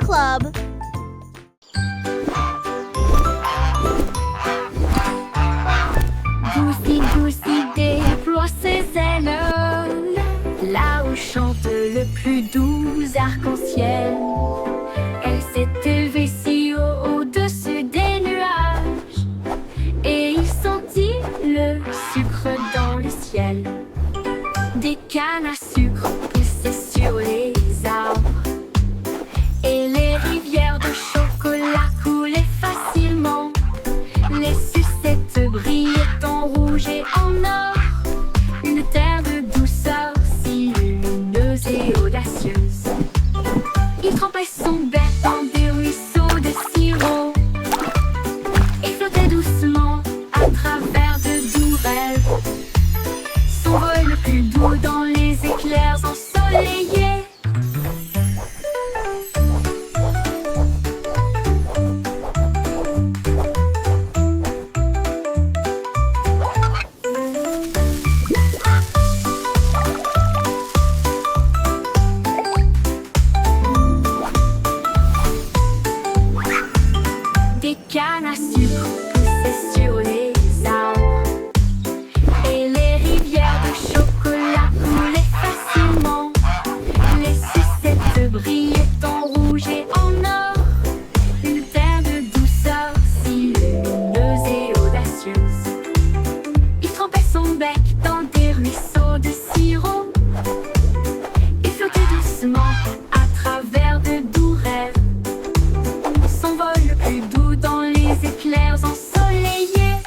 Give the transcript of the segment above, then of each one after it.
Club. Goosey déploie ses ailes, là où chante le plus doux arc-en-ciel. Elle s'est élevée si haut au-dessus des nuages, et il sentit le sucre dans le ciel. Des cannes à sucre poussaient sur les arbres, et les rivières de chocolat coulaient facilement. Les sucettes brillaient en rouge et en or, une terre de douceur si lumineuse et audacieuse. Il trempait son bec dans des ruisseaux de sirop et flottait doucement à travers de doux rêves. Son vol le plus doux dans les éclairs ensoleillés. Des cannes à sucre poussaient sur les arbres, et les rivières de chocolat coulaient facilement. Les sucettes brillaient en rouge et en or, une terre de douceur si lumineuse et audacieuse. Il trempait son bec dans des ruisseaux de sirop et flottait doucement à travers de doux rêves. Son vol le plus doux dans les éclairs ensoleillés.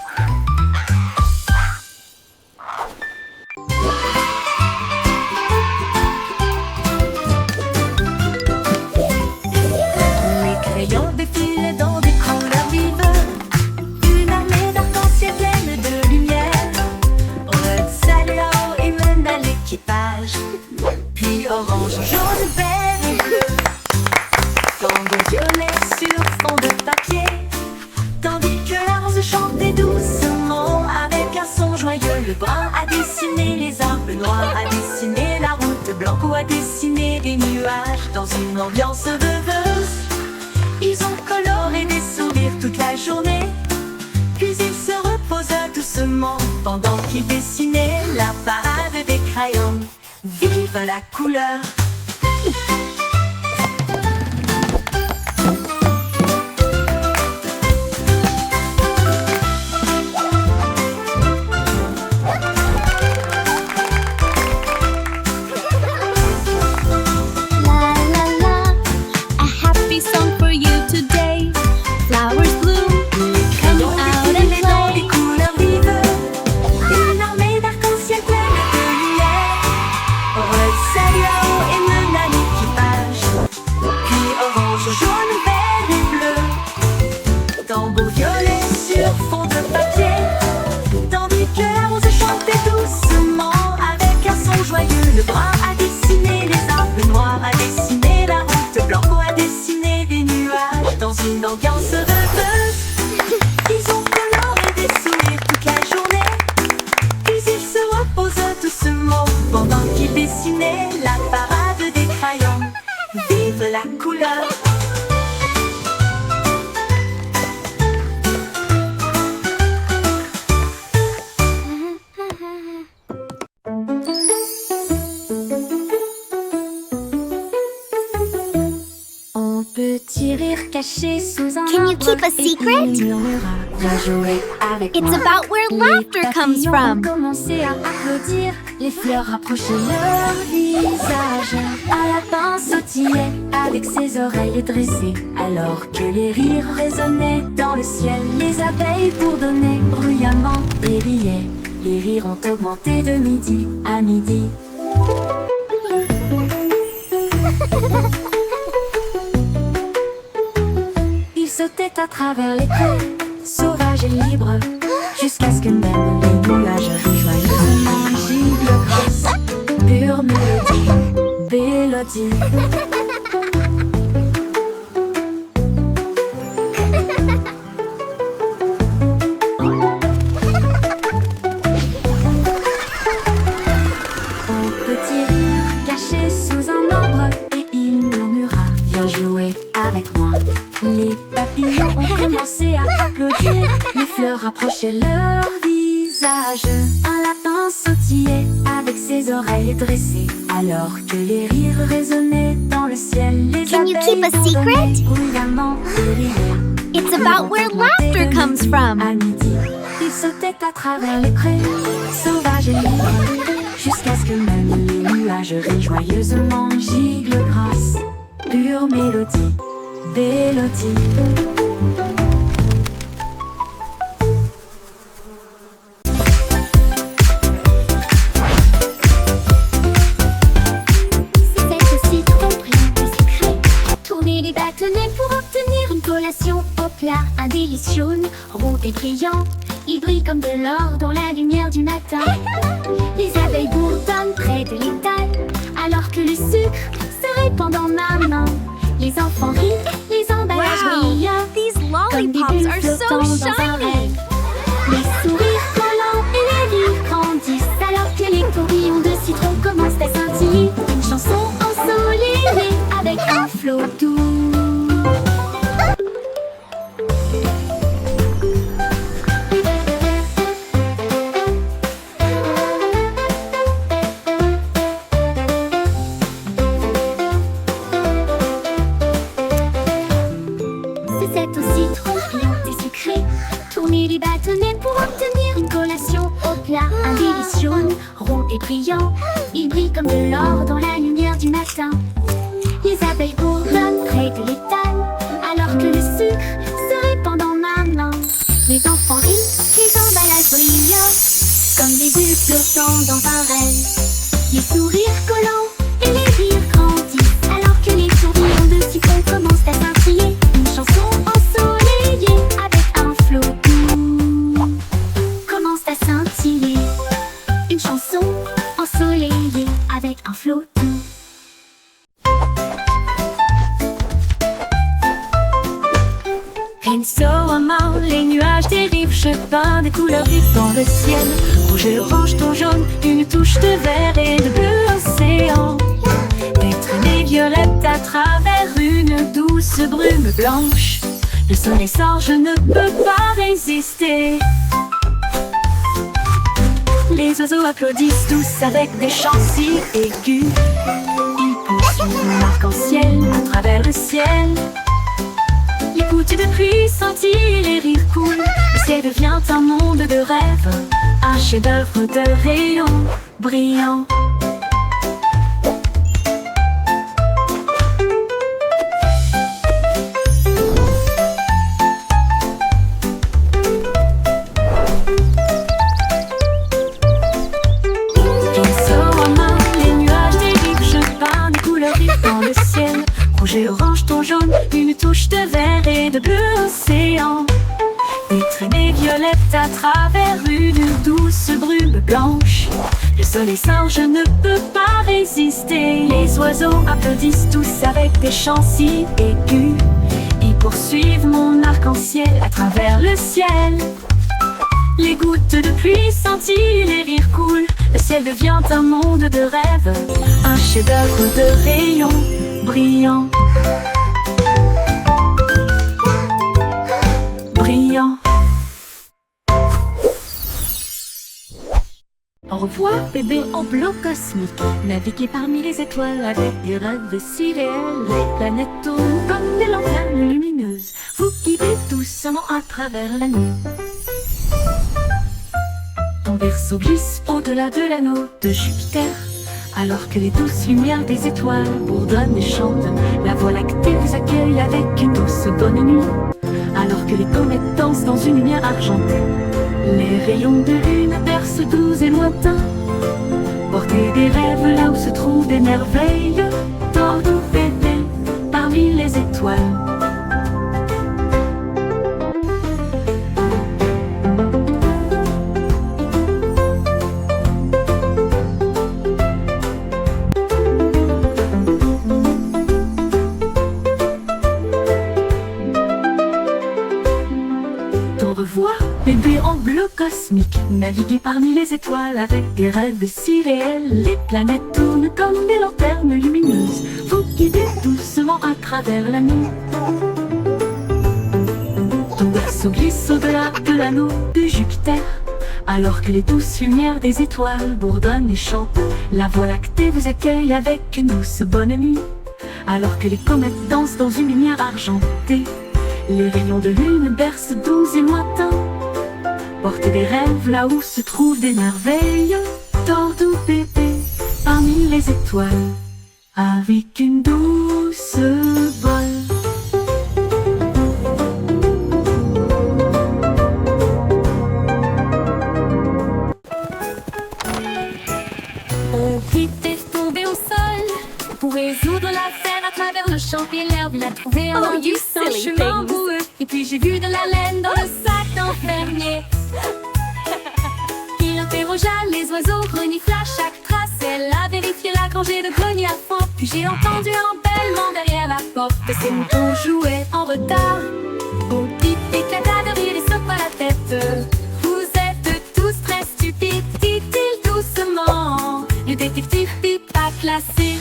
Les crayons défilaient dans des couleurs vives, une armée d'arc-en-ciel pleine de lumière. Red saluant et mène à l'équipage, puis orange, jaune, vert et bleu, tango violet sur fond de papier, tandis que la rose chantait doucement avec un son joyeux. Le brun a dessiné les arbres, noirs a dessiné la route, blanc a dessiné des nuages dans une ambiance rêveuse. Ils ont coloré des sourires toute la journée, puis ils se reposent doucement pendant qu'ils dessinaient la parade des crayons. Vive la couleur! La la la, a happy song for you today. Flowers bloom, come out and Dans des play. couleurs vives, une armée d'arc-en-ciel pleine de lumière. Red saluant et mène à l'équipage, puis orange, jaune, vert et bleu, tambour violet sur fond de papier, tandis que la rose chantait doucement avec un son joyeux. Le brun a dessiné les arbres, le noir a dessiné la route, blanc a dessiné des nuages dans une ambiance rêveuse. Ils ont coloré des sourires toute la journée, puis ils se reposent doucement pendant qu'ils dessinaient la parade des crayons. Vive la couleur! On peut rire caché sous un Can you arbre keep a et secret? il murmura, viens jouer avec It's moi. about where Les laughter comes papillons from. ont commencé à applaudir, les fleurs rapprochaient leur visage. Un lapin sautillait avec ses oreilles dressées, alors que les rires résonnaient dans le ciel. Les abeilles bourdonnaient bruyamment et riaient. Les rires ont augmenté de midi à midi. Ils sautaient à travers les prés, sauvages et libres, jusqu'à ce que même les nuages rejoignent. Gigle grosse, pure mélodie. rapprochaient leur visage. Un lapin sautillait avec ses oreilles dressées, alors que les rires résonnaient dans le ciel. Les Can you keep a abeilles secret? bourdonnaient bruyamment et riaient. It's about where laughter comes from. À midi, ils sautaient à travers les prés, sauvages et libres, jusqu'à ce que même les nuages rient joyeusement. Gigle grasse, pure mélodie, mélodie. C'est aussi trop brillant et secret. Tourner les bâtonnets pour obtenir une collation au plat. Un délicieux, rond et brillant. Il brille comme de l'or dans la lumière du matin. Les abeilles bourdonnent près de l'étal, alors que le sucre se répand dans ma main. Les enfants rient, les emballages brillent. These Comme des lollipops bulles are so flottant dans un shiny. rêve. Les sourires collants et les rires grandissent, alors que les tourbillons de citron commencent à scintiller. Une chanson ensoleillée avec un flot doux. C'est aussi trop brillant et sucré. Tourner les bâtonnets pour obtenir une collation au plat. Un délicieux, rond et brillant. Il brille comme de l'or dans la lumière du matin. Les abeilles bourdonnent près de l'étal, alors que le sucre se répand dans ma main. Les enfants rient, les emballages brillent, comme des bulles flottant dans un rêve. Les sourires collants et les rires grandissent, alors que les tourbillons de citron commencent à scintiller. Une chanson ensoleillée avec un flot doux commence à scintiller. Une chanson ensoleillée avec un flot doux. Insolemment, les nuages dérivent, je peins des couleurs vives dans le ciel. Rouge et orange, ton jaune, une touche de vert et de bleu océan. Des traînées violettes à travers une douce brume blanche. Le soleil sort, je ne peux pas résister. Les oiseaux applaudissent tous avec des chants si aigus. Ils poursuivent mon arc-en-ciel à travers le ciel. Les gouttes de pluie scintillent, les rires coulent. Le ciel devient un monde de rêve, un chef-d'œuvre de rayons brillants. Insolemment, les nuages dérivent, je peins des couleurs vives dans le ciel. Rouge et orange, ton jaune, une touche de vert et de bleu océan. Des traînées violettes à travers une douce brume blanche. Le soleil sort, je ne peux pas résister. Les oiseaux applaudissent tous avec des chants si aigus. Ils poursuivent mon arc-en-ciel à travers le ciel. Les gouttes de pluie scintillent, les rires coulent. Le ciel devient un monde de rêve, un chef-d'œuvre de rayons brillants. Brillant. Au revoir, bébé en bleu cosmique. Naviguez parmi les étoiles avec des rêves si réels. Les planètes tournent comme des lanternes lumineuses. Vous guidez doucement à travers la nuit. Ton berceau glisse au-delà de l'anneau de Jupiter. Alors que les douces lumières des étoiles bourdonnent et chantent, la Voie lactée vous accueille avec une douce bonne nuit. Alors que les comètes dansent dans une lumière argentée, les rayons de lune bercent doux et lointains. Portez des rêves là où se trouvent des merveilles. Tordons bébé parmi les étoiles. Bébé en bleu cosmique, naviguez parmi les étoiles avec des rêves si réels. Les planètes tournent comme des lanternes lumineuses. Vous guidez doucement à travers la nuit. Ton berceau glisse glisse au-delà de l'anneau de Jupiter. Alors que les douces lumières des étoiles bourdonnent et chantent, la Voie lactée vous accueille avec une douce bonne nuit. Alors que les comètes dansent dans une lumière argentée, les rayons de lune bercent doux et lointains. Portez des rêves là où se trouvent des merveilles. Dors doux bébé parmi les étoiles, avec une douce voile. On était tombé au sol pour résoudre l'affaire à travers le champ et l'herbe. Il a trouvé un indice, un chemin boueux. Et puis j'ai vu de la laine dans le sac d'enfermier. Il interrogea les oiseaux, renifla chaque trace. Elle a vérifié la rangée de greniers à fond. Puis j'ai entendu un bêlement derrière la porte. Ces moutons jouaient en retard. Au pip éclata de rire et secoua la tête. Vous êtes tous très stupides, dit-il doucement. Le détective Pip a classé.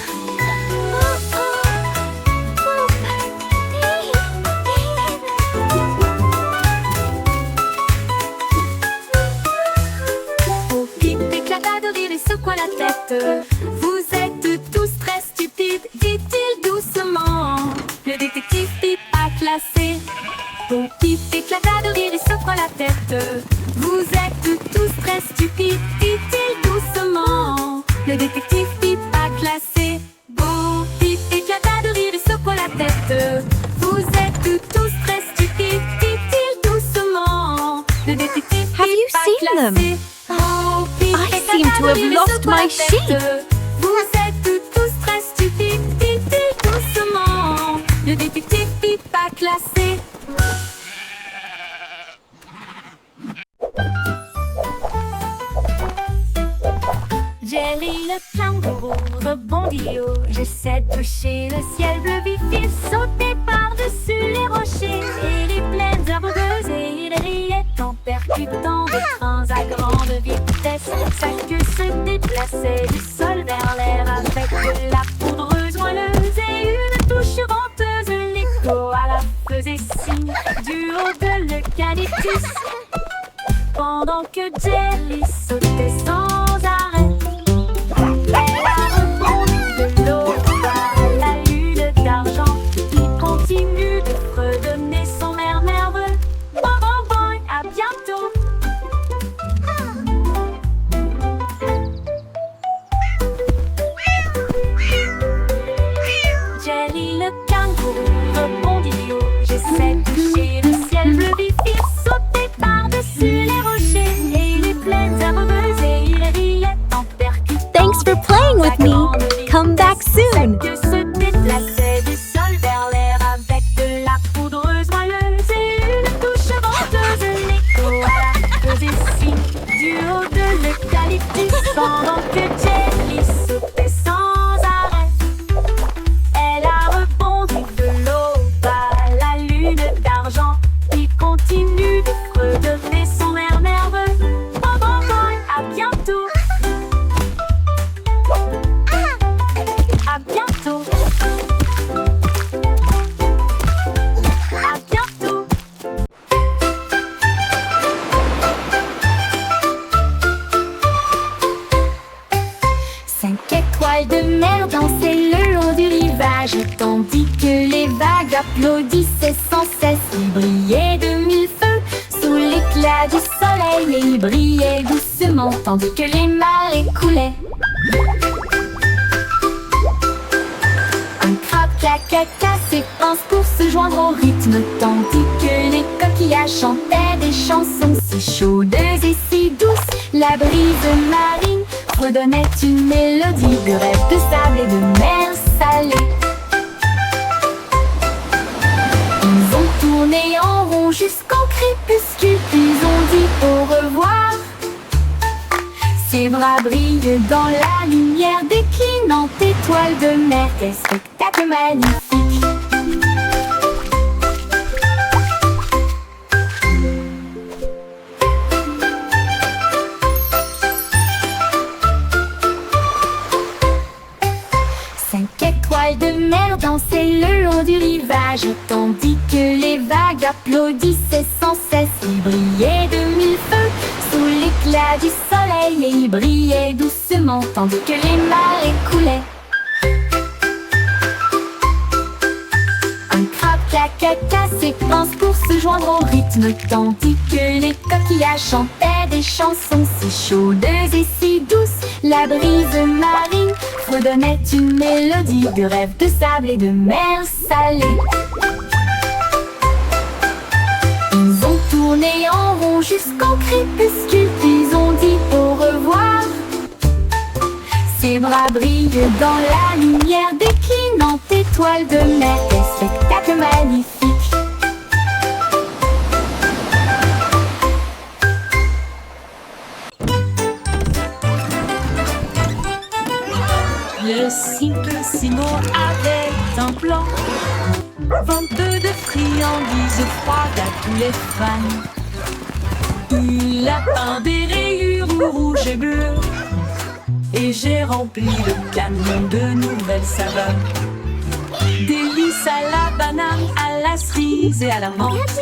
Au Pip éclata de rire et secoua la tête. Vous êtes tous très stupides, dit-il doucement. Le détective Pip a classé. Au Pip éclata de rire et secoua la tête. Vous êtes tous très stupides, dit-il doucement. Le détective Pip a classé. Bon Pip éclata de rire et secoua la tête. Vous êtes tous très stupides, dit-il doucement. Le détective Pip Have you a seen them? classé. Bon Pip I éclata seem to de have rire et lost secoua la my sheep. tête. Vous êtes tous très stupides, dit-il doucement. Le détective Pip a classé. Jelly le kangourou rebondit haut. J'essaie de toucher le ciel bleu vif. Il sautait par-dessus les rochers et les plaines herbeuses. Et il riait en percutant des trains à grande vitesse. Sa queue se déplaçait du sol vers l'air avec de la poudreuse moelleuse et une touche venteuse. L'écho à la faisait signe du haut de l'eucalyptus. Pendant que Jelly sautait sans arrêt, elle a rebondi de l'eau à la lune d'argent qui continue de redonner son air nerveux. Bon, bon, bon, à bientôt. Jelly le kangourou rebondit haut. J'essaie de toucher le ciel bleu vif. Il sautait par-dessus les rochers et les plaines herbeuses et il riait en percutant. Thanks for playing with me. Come back soon. Que se déplaçait du sol vers l'air avec de la poudreuse moelleuse et une touche venteuse. L'écho à la faisait signe du haut de l'eucalyptus. Pendant que Jelly sautait sans arrêt, elle a rebondi de l'aube à la lune d'argent qui continue de redonner son air nerveux. Bon, bon, bon, à bientôt. À bientôt. À bientôt. 5 étoiles de mer dansaient le long du rivage, tandis que les vagues applaudissaient sans cesse. Il brillait de mille feux sous l'éclat du soleil et il brillait doucement tandis que les marées coulaient. Un crabe caca ses pinces pour se joindre au rythme, tandis que les coquillages chantaient des chansons si chaudes et si douces. La brise marine redonnait une mélodie de rêve de sable et de mer salée. Ils ont tourné en rond jusqu'au crépuscule, puis ont dit au revoir. Ses bras brillent dans la lumière déclinante étoile de mer. Quel spectacle magnifique! 5 étoiles de mer dansaient le long du rivage, tandis que les vagues applaudissaient sans cesse. Ils brillaient de mille feux sous l'éclat du soleil, et ils brillaient doucement tandis que les marées coulaient. Un crabe caca s'épanse pour se joindre au rythme, tandis que les coquillages chantaient des chansons si chaudes et si douces. La brise marine fredonnait une mélodie de rêves de sable et de mer salée. Ils ont tourné en rond jusqu'au crépuscule, puis ils ont dit au revoir. Ses bras brillent dans la lumière des clinantes étoiles de mer. Quel spectacle magnifique! Le cycle Simon avait un plan, venteux de friandises froides à tous les fans. Il a peint des rayures rouges et bleues, et j'ai rempli le camion de nouvelles saveurs. Délices à la banane, à la cerise et à la menthe.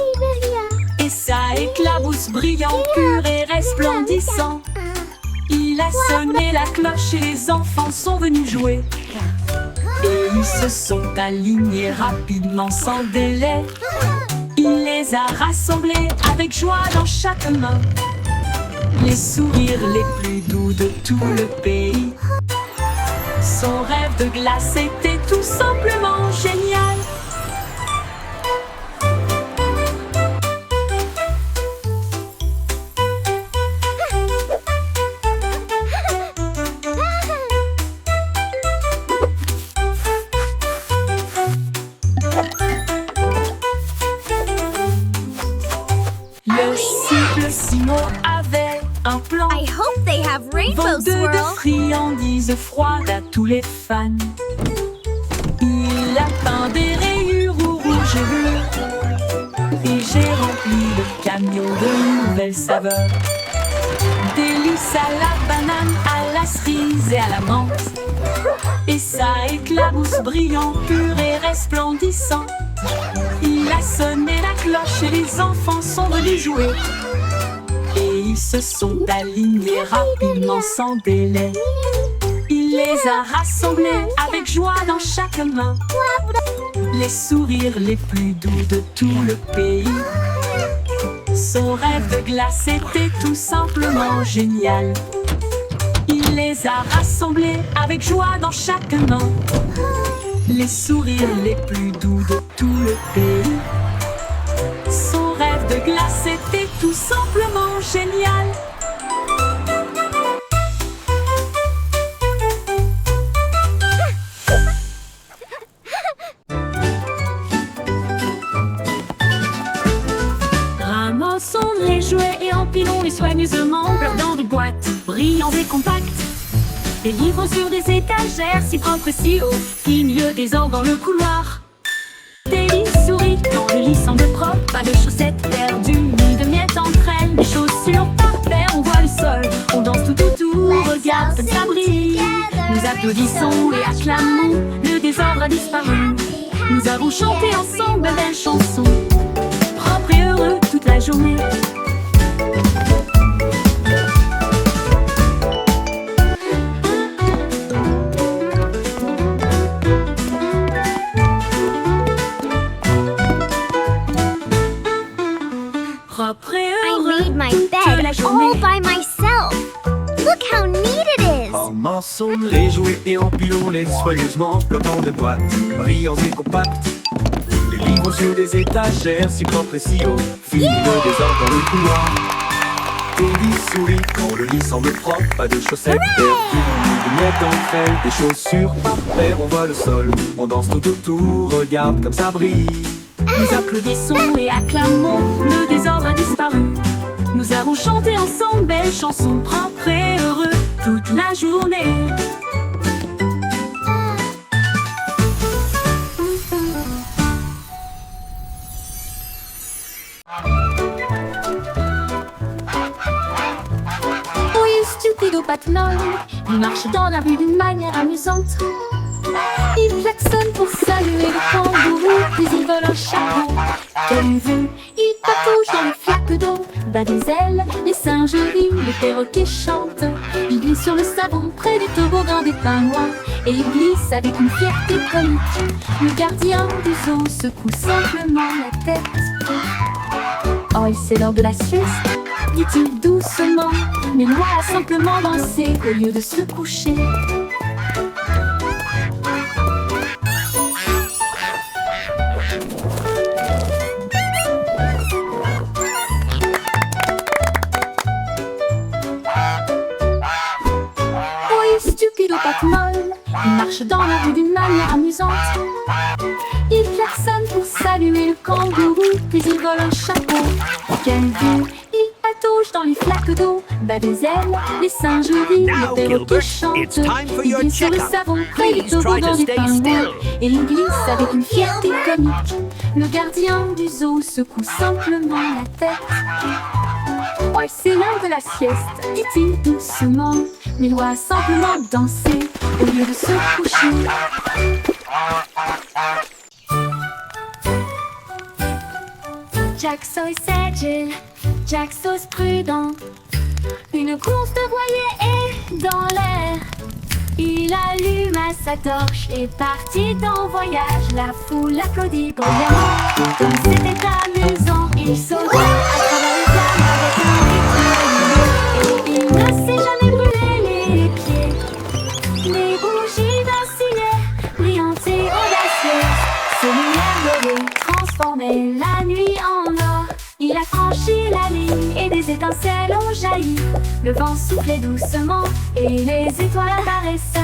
Et ça éclabousse brillant, pur et resplendissant. Il a sonné la cloche et les enfants sont venus jouer. Et ils se sont alignés rapidement sans délai. Il les a rassemblés avec joie dans chaque main. Les sourires les plus doux de tout le pays. Son rêve de glace était tout simplement génial. Le cycle Simon avait un plan. I hope they have rainbow Venteux de swirl. friandises froides à tous les fans. Il a peint des rayures rouges et bleues, et j'ai rempli le camion de nouvelles saveurs. Délices à la banane, à la cerise et à la menthe. Et ça éclabousse brillant, pur et resplendissant. Il a sonné la cloche et les enfants sont venus jouer. Et ils se sont alignés rapidement sans délai. Il les a rassemblés avec joie dans chaque main. Les sourires les plus doux de tout le pays. Son rêve de glace était tout simplement génial. Il les a rassemblés avec joie dans chaque main. Les sourires les plus doux de tout le pays. Son rêve de glace était tout simplement génial. Ramassons les jouets et empilons-les soigneusement dans des boîtes brillantes et compactes. Des livres sur des étagères si propres si hauts qu'il n'y a des ordres dans le couloir. Des lits souris quand le lit semble propre, pas de chaussettes perdues ni de miettes entre elles. Les chaussures par paire, on voit le sol, on danse tout, regarde comme ça brille. Nous applaudissons et acclamons, le désordre a disparu. Nous avons chanté ensemble de belles chansons, propres et heureux toute la journée. Propre et I heureux made my toute bed la all journée. by myself. Look how neat it is. Ramassons les jouets et empilons-les soigneusement, flottant de boîtes, brillants et compacts. Les livres sur des étagères, si propres et si hauts, fini le désordre dans le couloir. Des lits souris quand le lit semble propre, pas de chaussettes perdues, ni de miettes entre elles. Des chaussures par paire, on voit le sol, on danse tout autour, regarde comme ça brille. Nous applaudissons et acclamons, le désordre a disparu. Nous avons chanté ensemble belles chansons, propres et heureux toute la journée. Oui, stupido patinol, il marche dans la rue d'une manière amusante. Il klaxonne pour saluer le kangourou, puis il vole un chapeau. Quelle vue! Il patouche dans les flaques d'eau, bat des ailes, les singes rient, les perroquets chantent. Il glisse sur le savon près du toboggan des pingouins, et il glisse avec une fierté comique. Le gardien du zoo secoue simplement la tête. Oh, et c'est l'heure de la sieste, dit-il doucement, mais Loi a simplement dansé au lieu de se coucher. Stupide aux pattes molles, il marche dans la rue d'une manière amusante. Il klaxonne pour saluer le kangourou, puis il vole un chapeau. Quelle vue! Il patauge dans les flaques d'eau, bat des ailes, les singes rient, les perroquets chantent. Il glisse sur le savon près du toboggan des pingouins, et il glisse avec une fierté comique. Le gardien du zoo secoue simplement la tête. Oh, c'est l'heure de la sieste, dit-il doucement, mais Loi a simplement dansé au lieu de se coucher. Jack Sauce agile, Jack Sauce prudent. Une course de voilier est dans l'air. Il alluma sa torche et partit en voyage. La foule applaudit bruyamment. Comme c'était amusant, il sauta à travers les flammes avec un rythme régulier. Et il ne s'est jamais brûlé les pieds. Les bougies vacillaient, brillantes et audacieuses. Ses lumières dorées transformaient la nuit en or. Il a franchi la ligne et des étincelles ont jailli. Le vent soufflait doucement et les étoiles apparaissaient.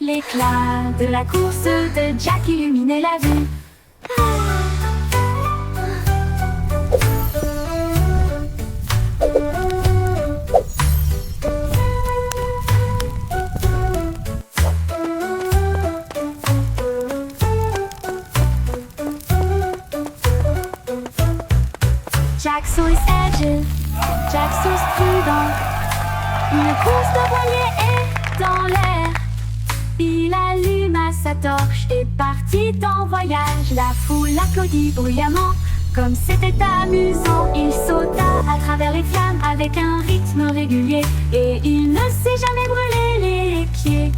L'éclat de la course de Jack illuminait la vue. Jack Sauce agile, Jack Sauce prudent. Une course de voilier est dans l'air. Il alluma sa torche et partit en voyage. La foule applaudit bruyamment. Comme c'était amusant, il sauta à travers les flammes avec un rythme régulier. Et il ne s'est jamais brûlé les pieds.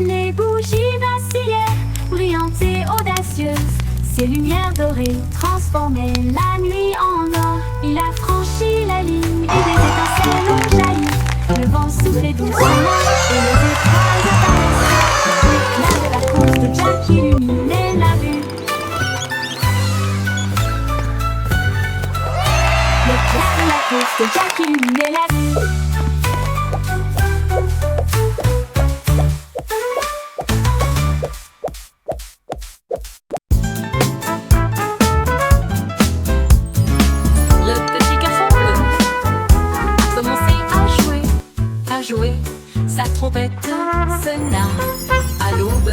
Les bougies vacillaient, brillantes et audacieuses. Ses lumières dorées transformaient la nuit en or. Il a franchi la ligne et des étincelles ont jailli. Le vent soufflait doucement et les étoiles apparaissaient. L'éclat de la course de Jack illuminait la vue. L'éclat de la course de Jack illuminait la vue. Sa trompette sonna à l'aube.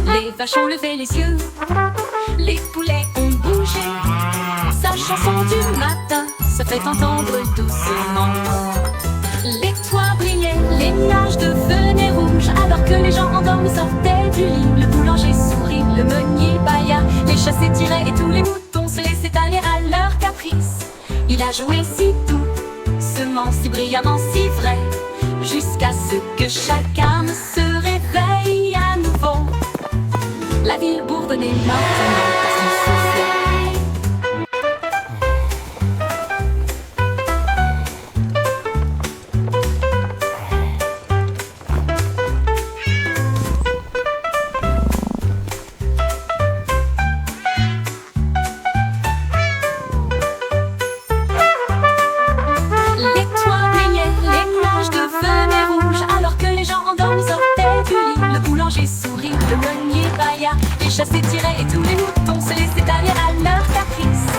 Les vaches ont levé les yeux, les poulets ont bougé. Sa chanson du matin se fait entendre doucement. Les toits brillaient, les nuages devenaient rouges, alors que les gens endormis sortaient du lit. Le boulanger sourit, le meunier bâilla, les chats s'étiraient et tous les moutons se laissaient aller à leur caprice. Il a joué si doucement, si brillamment, si vrai, jusqu'à ce que chacun se réveille à nouveau. La ville bourdonnait maintenant parce qu'il soufflait. Les toits brillaient, les nuages devenaient rouges, alors que les gens endormis sortaient du lit. Le boulanger sourit, le meunier bâilla, les chats s'étiraient et tous les moutons se laissaient aller à leur caprice.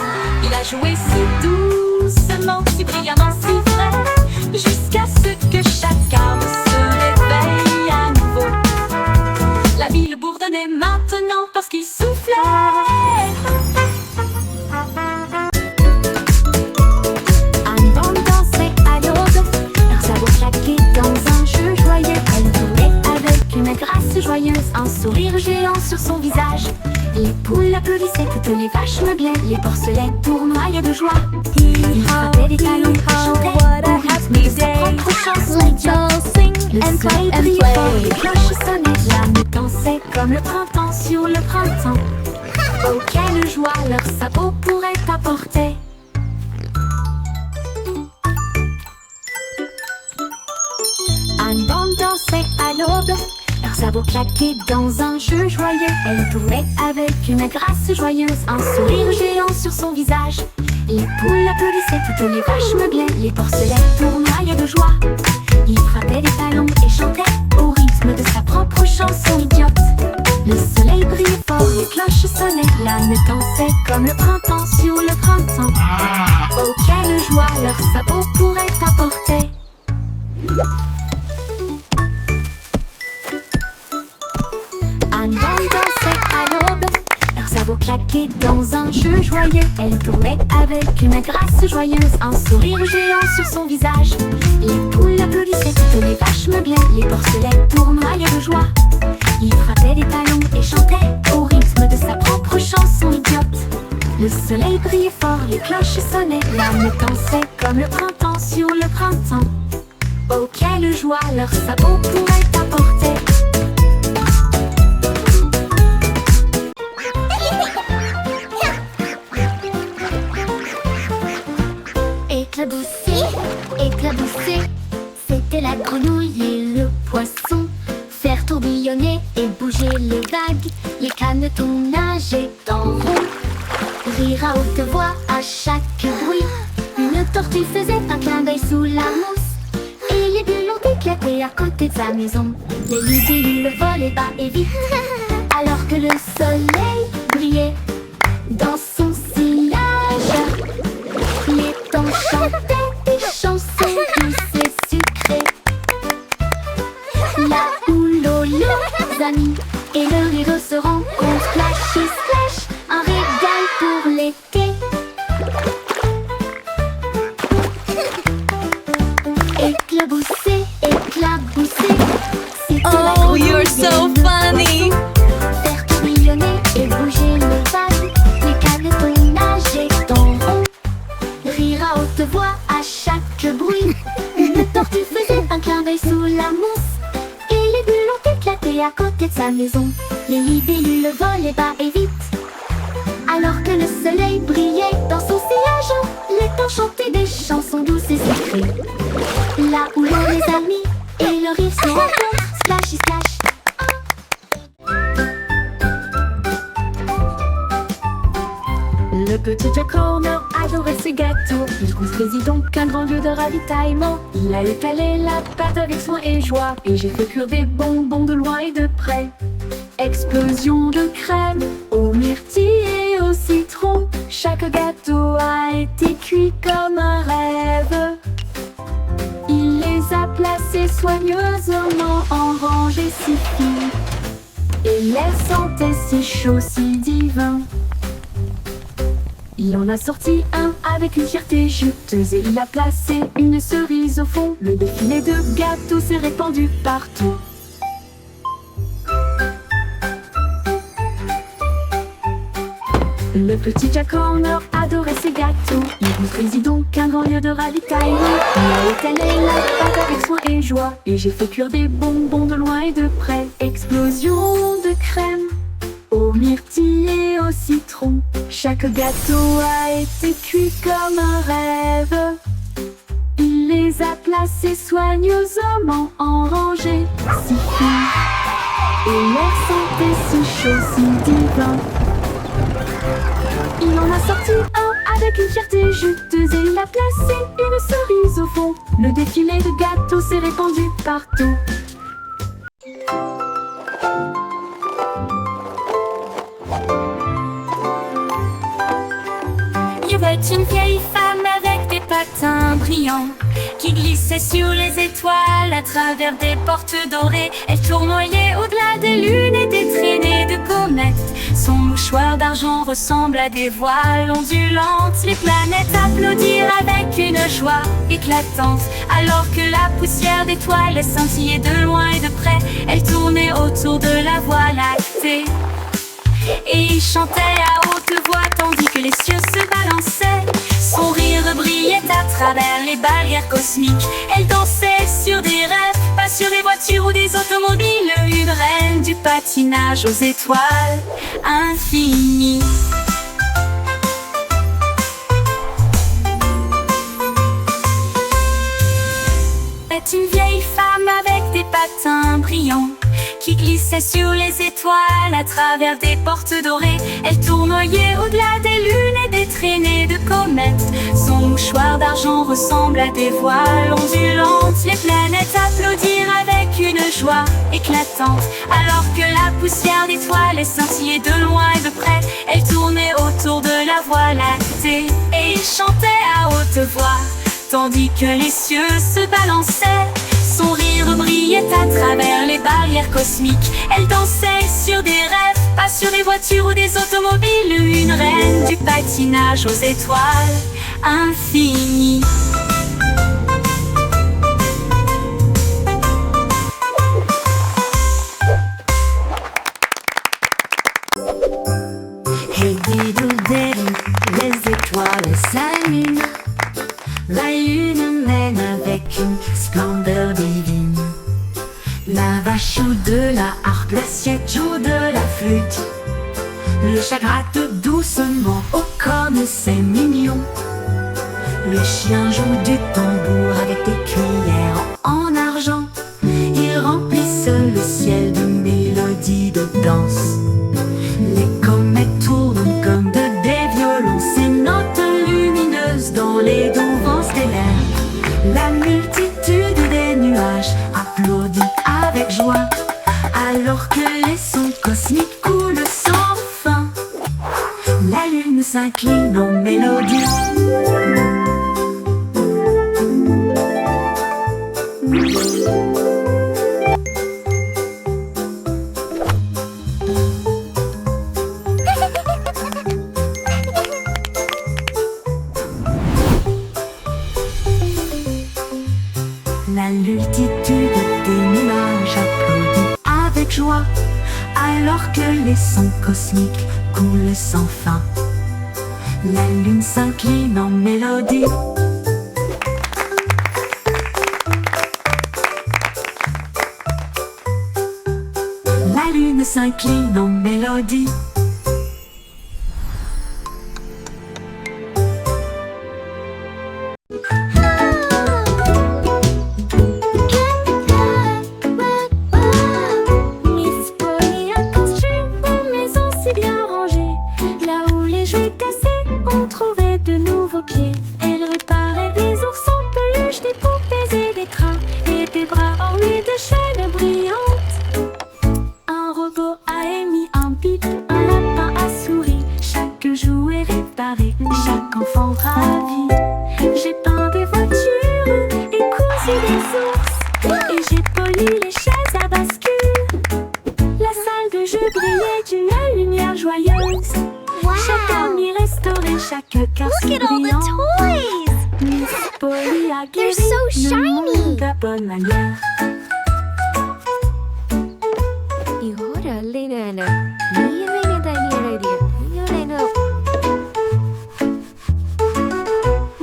Il a joué si doucement, si brillamment, si vrai, jusqu'à ce que chacun se réveille à nouveau. La ville bourdonnait maintenant parce qu'il soufflait. Dans un jeu joyeux, elle jouait avec une grâce joyeuse. un sourire géant sur son visage. Les poules applaudissaient, toutes les vaches meuglaient, les porcelets tournoyaient de joie. Il frappait des talons et chantait au rythme de sa propre chanson idiote. Le soleil brillait fort, les cloches sonnaient, l'âme dansait comme le printemps sur le printemps. Oh, quelle joie leur sabot pourrait apporter. Une bande dansait à l'aube, leurs sabots claquaient dans un jeu joyeux. Elle jouait avec une grâce joyeuse, un sourire géant sur son visage. Les poules applaudissaient, toutes les vaches meuglaient, les porcelets tournoyaient de joie. Il frappait des talons et chantait au rythme de sa propre chanson idiote. Le soleil brillait fort, les cloches sonnaient, l'âne dansait comme le printemps sur le printemps. Oh, quelle joie leur sabot pourrait apporter. Un bande dansait à l'aube, leurs sabots claquaient dans un jeu joyeux. Elle tournait avec une grâce joyeuse, un sourire géant sur son visage. Les poules applaudissaient, toutes les vaches meuglaient, les porcelets tournoyaient de joie. Il frappait des talons et chantait au rythme de sa propre chanson idiote. Le soleil brillait fort, les cloches sonnaient, l'âme dansait comme le printemps sur le printemps. Oh, quelle joie leur sabot pourrait apporter. Éclabousser, éclabousser, c'était la grenouille et le poisson. Faire tourbillonner et bouger les vagues, les canetons nageaient en rond. Rire à haute voix à chaque bruit, une tortue faisait un clin d'œil sous la mousse. Et les bulles ont éclaté à côté de sa maison. Les libellules volaient bas et vite, alors que le soleil brillait dans son sillage. Les temps chantaient des chansons douces et sucrées. Là où l'eau, les amis et le rire se rencontrent, flash et splash, un régal pour l'été. Éclabousser, éclabousser, c'était la Oh, grenouille you're et so le funny. poisson. Faire tourbillonner et bouger les vagues, les canetons nageaient en rond. Rire à haute voix à chaque bruit, une tortue faisait un clin d'œil sous la mousse. Et les bulles ont éclaté à côté de sa maison. Les libellules volaient bas et vite, alors que le soleil brillait dans son sillage. Les temps chantaient des chansons douces et sucrées. Là où l'eau, les amis et le rire se rencontrent, splash et splash. Le petit Jack Horner adorait ses gâteaux. Il construisit donc un grand lieu de ravitaillement. Il a étalé la pâte avec soin et joie, et j'ai fait cuire des bonbons de loin et de près. Explosion de crème aux myrtilles et au citron. Chaque gâteau a été cuit comme un rêve. Il les a placés soigneusement en rangées si fines, et l'air sentait si chaud, si divin. Il en a sorti un avec une fierté juteuse, et il a placé une cerise au fond. Le défilé de gâteaux s'est répandu partout. Le petit Jack Horner adorait ses gâteaux. Il construisit donc un grand lieu de ravitaillement. Il a étalé la pâte avec soin et joie, et j'ai fait cuire des bonbons de loin et de près. Explosion de crème aux myrtilles et au citron. Chaque gâteau a été cuit comme un rêve. Il les a placés soigneusement en rangées si fines, et l'air sentait si chaud, si divin. Il en a sorti un avec une fierté juteuse, et il a placé une cerise au fond. Le défilé de gâteaux s'est répandu partout. Il y avait une vieille femme avec des patins brillants qui glissait sur les étoiles à travers des portes dorées. Elle tournoyait au-delà des lunes et des traînées de comètes. Son mouchoir mouchoirs d'argent ressemblent à des voiles ondulantes. Les planètes applaudirent avec une joie éclatante, alors que la poussière d'étoiles les scintillait de loin et de près. Elle tournait autour de la Voie lactée, et il chantait à haute voix tandis que les cieux se balançaient. Son rire brillait à travers les barrières cosmiques. Elle dansait sur des rêves, pas sur des voitures ou des automobiles. Une reine du patinage aux étoiles infinies. C'est une vieille femme avec des patins brillants qui glissait sur les étoiles à travers des portes dorées. Elle tournoyait au-delà des lunes et des traînées de comètes. Son mouchoir d'argent ressemble à des voiles ondulantes. Les planètes applaudirent avec une joie éclatante, alors que la poussière d'étoiles les scintillait de loin et de près. Elle tournait autour de la Voie lactée, et il chantait à haute voix tandis que les cieux se balançaient. Son rire brillait à travers les barrières cosmiques. Elle dansait sur des rêves, pas sur des voitures ou des automobiles. Une reine du patinage aux étoiles infinies. Hey diddle-diddle, les étoiles s'allument. La lune mène avec une splendeur divine. La vache joue de la harpe, l'assiette joue de la flûte. Le chat gratte doucement aux cornes, c'est mignon. Le chien joue du tambour avec des cuillères en argent. Ils remplissent le ciel de mélodies de danse. Les comètes tournent comme des violons, ces notes lumineuses dans les doux vents stellaires. La multitude des nuages applaudit avec joie, alors que les sons cosmiques coulent sans fin. La lune s'incline en mélodie. La multitude des nuages applaudit avec joie, alors que les sons cosmiques coulent sans fin. La lune s'incline en mélodie. La lune s'incline en mélodie. Miss Polly a construit une maison si bien rangée. Là où les jouets cassés ont trouvé de nouveaux pieds. Elle réparait des ours en peluche, des poupées et des trains, et des bras ornés de chaînes brillantes. Un robot a émis un bip, un lapin a souri. Chaque jouet réparé, chaque enfant ravi. J'ai peint des voitures et cousu des ours, et j'ai poli les chaises à bascule. La salle de jeu brillait d'une lumière joyeuse. Chaque ami restauré, chaque carte Look at all the brillant. toys! Miss Polly a guéri so le shiny. monde à bonne manière.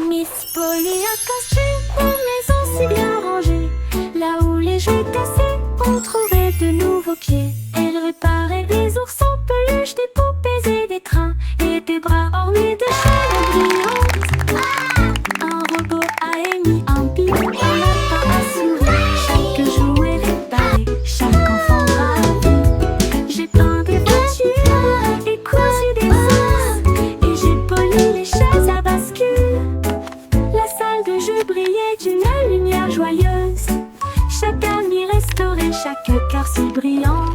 Miss Polly a construit une maison si bien rangée. Là où les jouets cassés ont trouvé de nouveaux pieds. Elle réparait des ours en peluche, des poupées et des trains, et des bras ornés de chaînes brillantes. Un robot a émis un bip, un lapin a souri. Chaque jouet réparé, chaque enfant ravi. J'ai peint des voitures et cousu des ours, et j'ai poli les chaises à bascule. La salle de jeu brillait d'une lumière joyeuse. Chaque ami restauré, chaque cœur si brillant.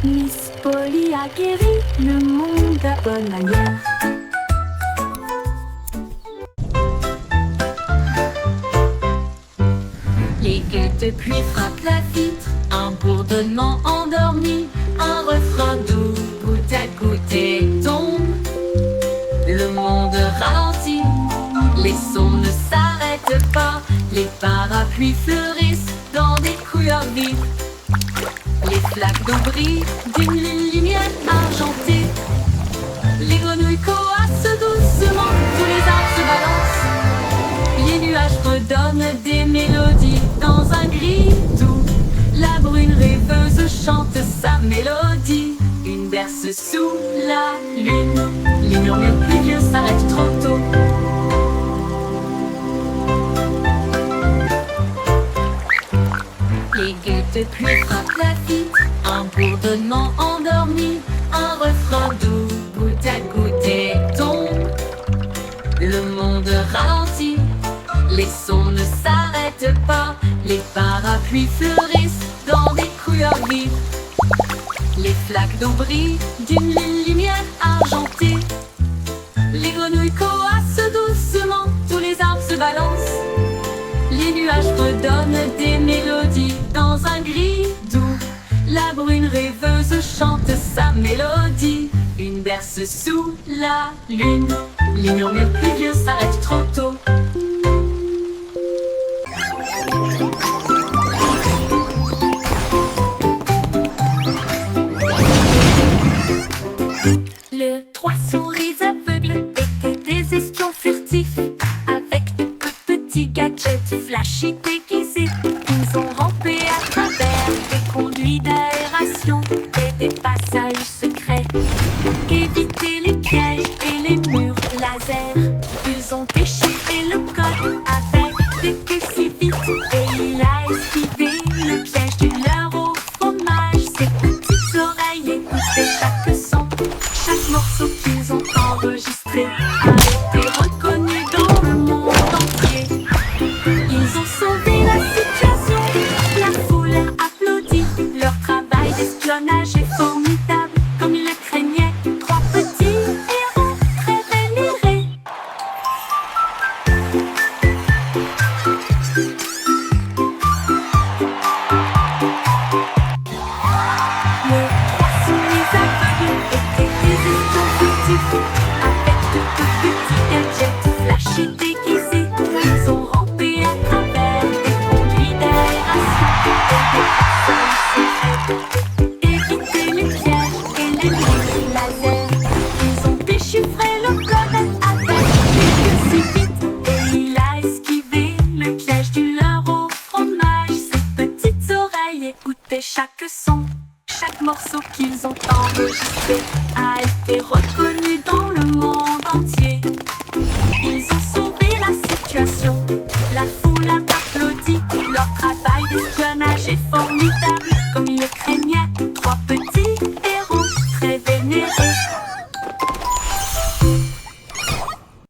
Miss Polly a guéri le monde à bonne manière. Les gouttes de pluie frappent la vitre, un bourdonnement endormi, un refrain doux, goutte à goutte et Les sons ne s'arrêtent pas, les parapluies fleurissent dans des couleurs vives. Les flaques d'eau brillent d'une lumière argentée. Les grenouilles coassent doucement, tous les arbres se balancent. Les nuages redonnent des mélodies dans un gris doux. La brune rêveuse chante sa mélodie. Une berce sous la lune. Les murmures pluvieux s'arrêtent trop tôt. Les gouttes de pluie frappent la vitre. Un bourdonnement endormi. Un refrain doux, goutte à goutte et tombe. Le monde ralentit. Les sons ne s'arrêtent pas. Les parapluies fleurissent dans des couleurs vives. Les flaques d'eau brillent d'une lumière argentée. Les grenouilles coassent doucement, tous les arbres se balancent. Les nuages redonnent des mélodies dans un gris doux. La brune rêveuse chante sa mélodie. Une berce sous la lune. Les murmures pluvieux s'arrêtent trop tôt. Le trois souris aveugles étaient des espions furtifs. Avec de petits gadgets flashy déguisés, ils ont rampé à travers des conduits d'aération et des passages secrets. Éviter les pièges et les murs laser. Ils ont déchiré le code avec des queues si vite. Et il a esquivé le piège du leurre au fromage. Ses petites oreilles écoutaient chaque son. Chaque morceau qu'ils ont enregistré a été reconnu dans le monde entier. Ils ont sauvé la situation, la foule a applaudi. Leur travail d'espionnage est formidable, comme ils le craignaient. Trois petits héros très vénérés. Les trois souris aveugles étaient des espions furtifs. Avec de petits gadgets flashy déguisés, ils ont rampé à travers des conduits d'aération et des passages secrets. Éviter les pièges et les murs laser. Ils ont déchiffré le code avec des queues si vite. Et il a esquivé le piège du leurre au fromage. Ses petites oreilles écoutaient chaque son. Chaque morceau qu'ils ont enregistré a été reconnu dans le monde